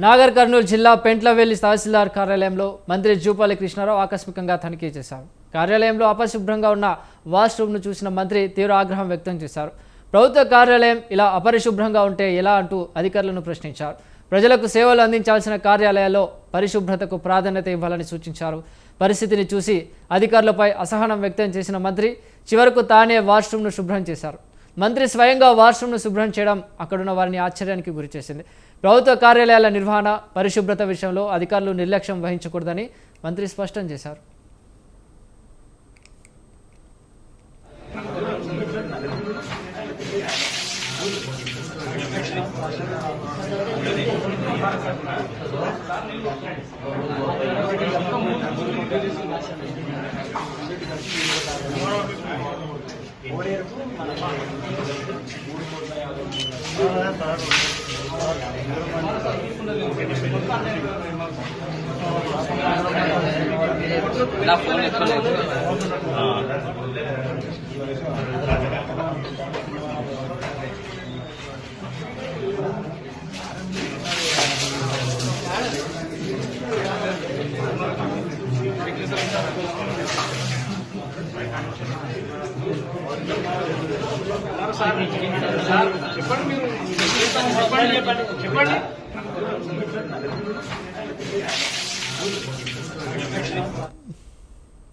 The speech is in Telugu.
నాగర్ కర్నూలు జిల్లా పెంట్లవెల్లి తహసీల్దార్ కార్యాలయంలో మంత్రి జూపల్లి కృష్ణారావు ఆకస్మికంగా తనిఖీ చేశారు. కార్యాలయంలో అపరిశుభ్రంగా ఉన్న వాష్రూమ్ను చూసిన మంత్రి తీవ్ర ఆగ్రహం వ్యక్తం చేశారు. ప్రభుత్వ కార్యాలయం ఇలా అపరిశుభ్రంగా ఉంటే ఎలా అంటూ అధికారులను ప్రశ్నించారు. ప్రజలకు సేవలు అందించాల్సిన కార్యాలయాల్లో పరిశుభ్రతకు ప్రాధాన్యత ఇవ్వాలని సూచించారు. పరిస్థితిని చూసి అధికారులపై అసహనం వ్యక్తం చేసిన మంత్రి చివరకు తానే వాష్రూమ్ను శుభ్రం చేశారు. మంత్రి స్వయంగా వాష్రూమ్ను శుభ్రం చేయడం అక్కడున్న వారిని ఆశ్చర్యానికి గురిచేసింది. ప్రభుత్వ కార్యాలయాల నిర్వహణ, పరిశుభ్రత విషయంలో అధికారులు నిర్లక్ష్యం వహించకూడదని మంత్రి స్పష్టం చేశారు. చెప్పండి